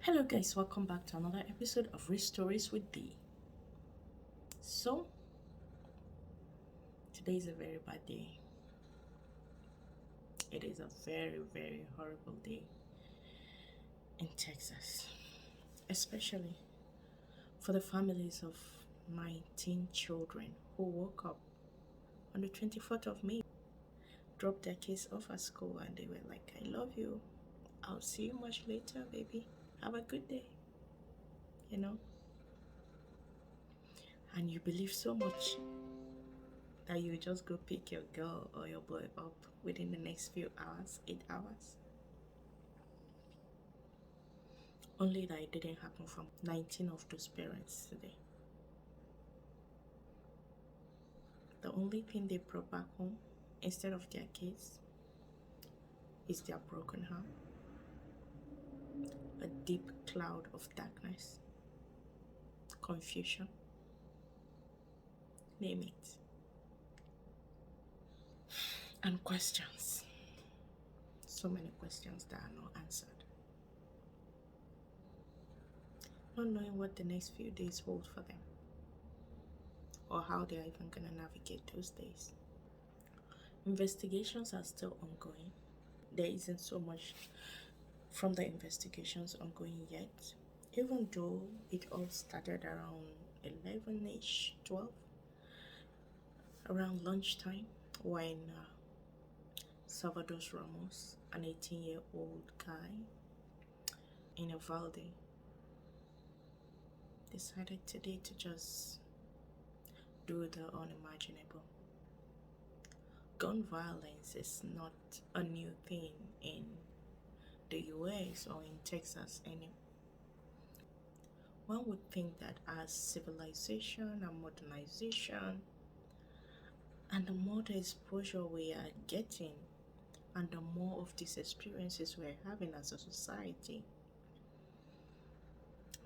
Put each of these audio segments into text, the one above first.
Hello guys, welcome back to another episode of Rich Stories with D. So, today is a very bad day. It is a very horrible day in Texas, especially for the families of 19 children who woke up on the 24th of May, dropped their kids off at school, and they were like, I love you. I'll see you much later, baby. Have a good day. You know? And you believe so much that you just go pick your girl or your boy up within the next few hours, 8 hours. Only that it didn't happen from 19 of those parents today. The only thing they brought back home instead of their kids is their broken heart, a deep cloud of darkness, confusion, name it, and questions. So many questions that are not answered. Not knowing what the next few days hold for them, or how they are even going to navigate those days. Investigations are still ongoing. There isn't so much from the investigations ongoing yet, even though it all started around 11ish, 12, around lunchtime, when Salvador Ramos, an 18-year-old guy in Uvalde, decided today to just do the unimaginable. Gun violence is not a new thing in the US or in Texas anymore. One would think that as civilization and modernization, and the more the exposure we are getting, and the more of these experiences we're having as a society,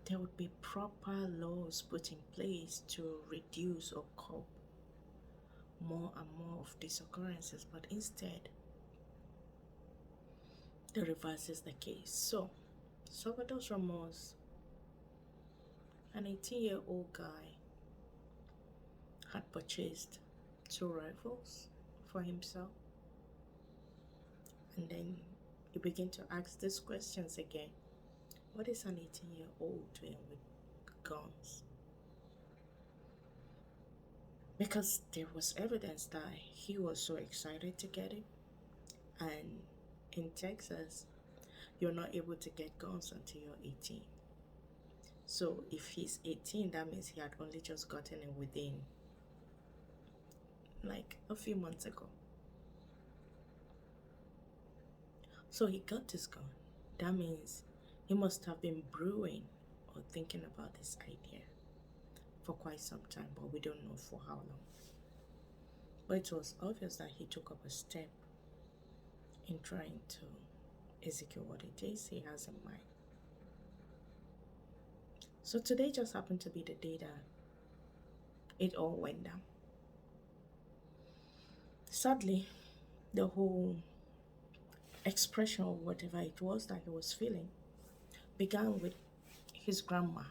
there would be proper laws put in place to reduce or curb more and more of these occurrences, but instead, the reverse is the case. So, Salvador Ramos, an 18-year-old guy, had purchased 2 rifles for himself, and then you begin to ask these questions again. What is an 18-year-old doing with guns? Because there was evidence that he was so excited to get it, and in Texas, you're not able to get guns until you're 18. So if he's 18, that means he had only just gotten it within like a few months ago. So he got this gun. That means he must have been brewing or thinking about this idea for quite some time, but we don't know for how long. But it was obvious that he took up a step in trying to execute what it is he has in mind. So today just happened to be the day that it all went down. Sadly, the whole expression of whatever it was that he was feeling began with his grandma.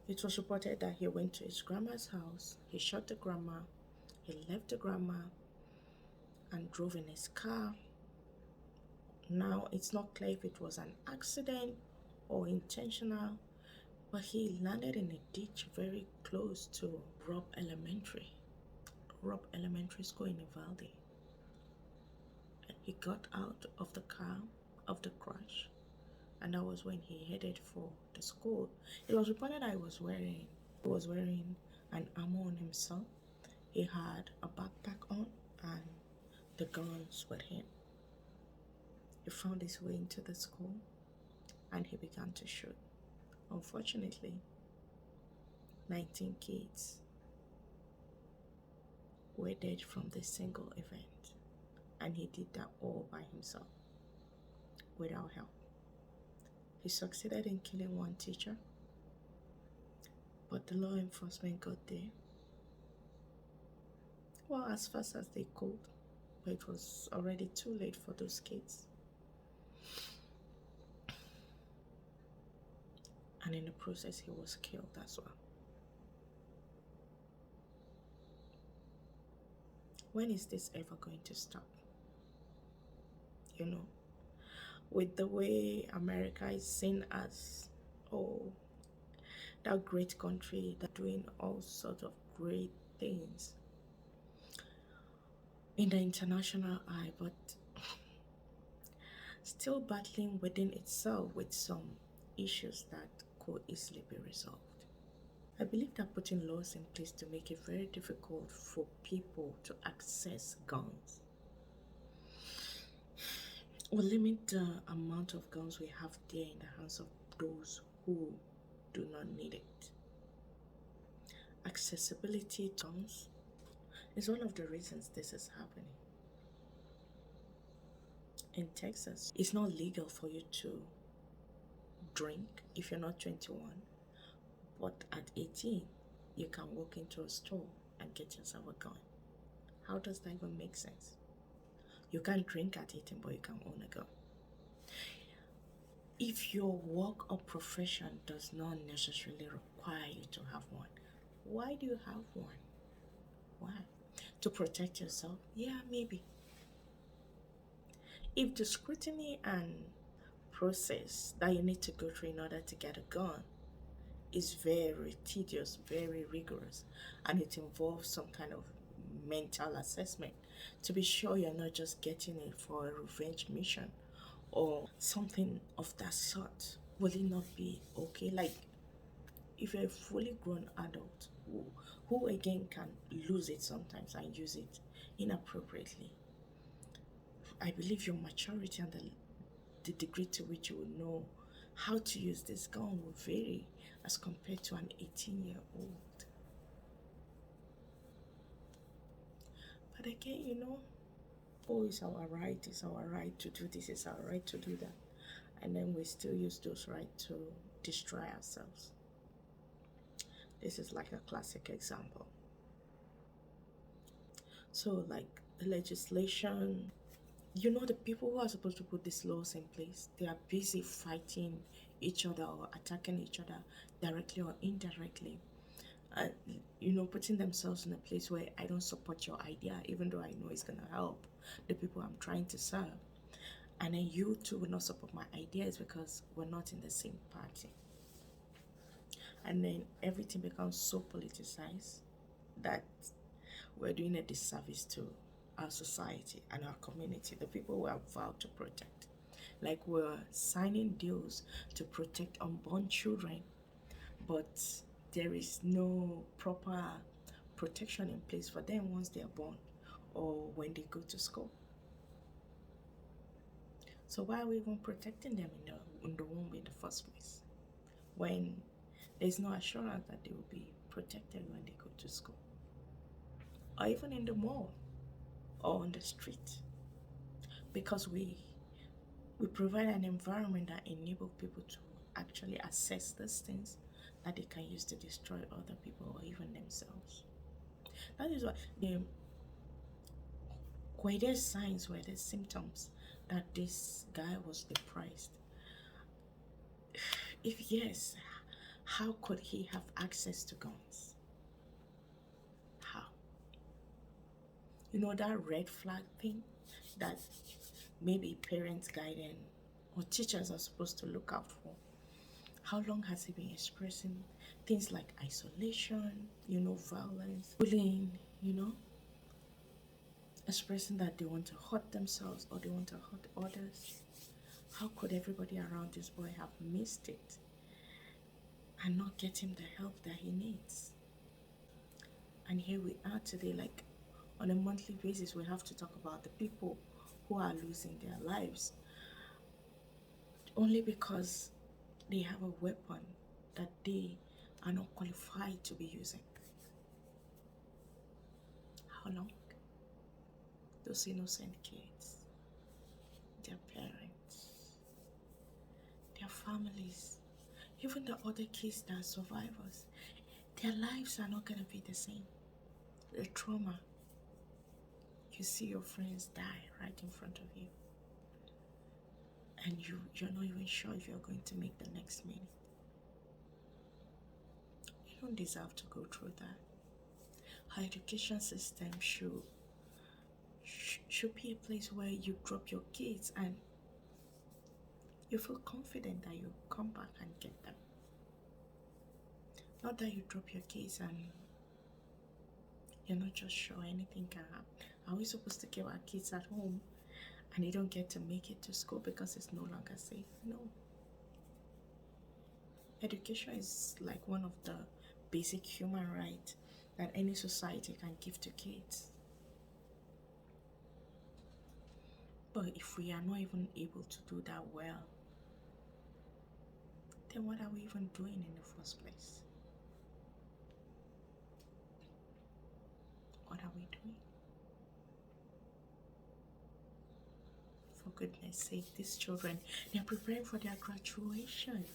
It was reported that he went to his grandma's house, he shot the grandma, he left the grandma and drove in his car. Now, it's not clear if it was an accident or intentional, but he landed in a ditch very close to Robb Elementary School in Uvalde. And he got out of the car of the crash, and that was when he headed for the school. It was reported that he was wearing an armor on himself. He had a backpack on and the guns with him. He found his way into the school and he began to shoot. Unfortunately, 19 kids were dead from this single event, and he did that all by himself, without help. He succeeded in killing one teacher, but the law enforcement got there, well, as fast as they could, but it was already too late for those kids. And in the process, he was killed as well. When is this ever going to stop? You know, with the way America is seen as, oh, that great country that doing all sorts of great things in the international eye, but still battling within itself with some issues that could easily be resolved. I believe that putting laws in place to make it very difficult for people to access guns will limit the amount of guns we have there in the hands of those who do not need it. Accessibility to guns is one of the reasons this is happening. In Texas, it's not legal for you to drink if you're not 21, but at 18, you can walk into a store and get yourself a gun. How does that even make sense? You can't drink at 18, but you can own a gun. If your work or profession does not necessarily require you to have one, why do you have one? Why? To protect yourself? Yeah, maybe. If the scrutiny and process that you need to go through in order to get a gun is very tedious, very rigorous, and it involves some kind of mental assessment to be sure you're not just getting it for a revenge mission or something of that sort, will it not be okay? Like, if you're a fully grown adult who again can lose it sometimes and use it inappropriately, I believe your maturity and the degree to which you will know how to use this gun will vary as compared to an 18-year-old. But again, oh, it's our right to do this, it's our right to do that. And then we still use those rights to destroy ourselves. This is like a classic example. So, like the legislation, the people who are supposed to put these laws in place, they are busy fighting each other or attacking each other directly or indirectly. Putting themselves in a place where I don't support your idea, even though I know it's going to help the people I'm trying to serve. And then you too will not support my ideas because we're not in the same party. And then everything becomes so politicized that we're doing a disservice to our society and our community, the people we have vowed to protect. Like, we're signing deals to protect unborn children, but there is no proper protection in place for them once they are born or when they go to school. So why are we even protecting them in the womb in the first place, when there's no assurance that they will be protected when they go to school, or even in the mall or on the street? Because we provide an environment that enables people to actually access these things that they can use to destroy other people or even themselves. That is why were there signs, were there symptoms that this guy was depressed? If yes, how could he have access to guns? How? That red flag thing that maybe parents, guidance, or teachers are supposed to look out for. How long has he been expressing things like isolation, violence, bullying, expressing that they want to hurt themselves or they want to hurt others? How could everybody around this boy have missed it and not get him the help that he needs? And here we are today, like on a monthly basis, we have to talk about the people who are losing their lives only because they have a weapon that they are not qualified to be using. How long? Those innocent kids, their parents, their families, even the other kids that are survivors, their lives are not going to be the same. The trauma, you see your friends die right in front of you, and you're not even sure if you're going to make the next minute. don't deserve to go through that. Our education system should be a place where you drop your kids and you feel confident that you come back and get them. Not that you drop your kids and you're not just sure anything can happen. Are we supposed to keep our kids at home and they don't get to make it to school because it's no longer safe? No. Education is like one of the basic human rights that any society can give to kids. But if we are not even able to do that well, then what are we even doing in the first place? What are we doing? For goodness sake, these children, they're preparing for their graduation.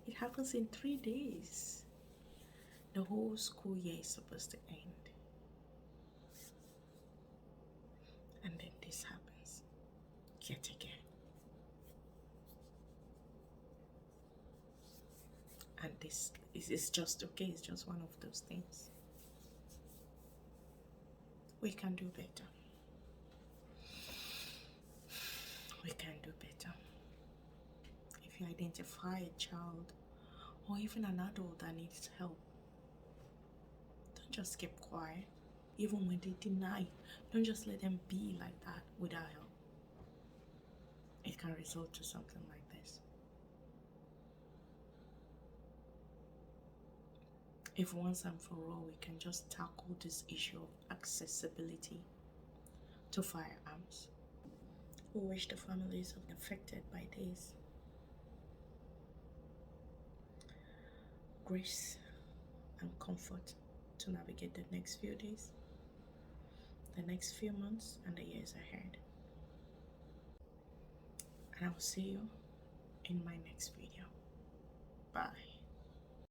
It happens in 3 days. The whole school year is supposed to end. And then this happens yet again. And this is just okay, it's just one of those things. We can do better. We can do better. If you identify a child or even an adult that needs help, don't just keep quiet. Even when they deny, don't just let them be like that without help. It can result to something like this. If once and for all we can just tackle this issue of accessibility to firearms, we wish the families of the affected by this grace and comfort to navigate the next few days, the next few months, and the years ahead. And I will see you in my next video. Bye.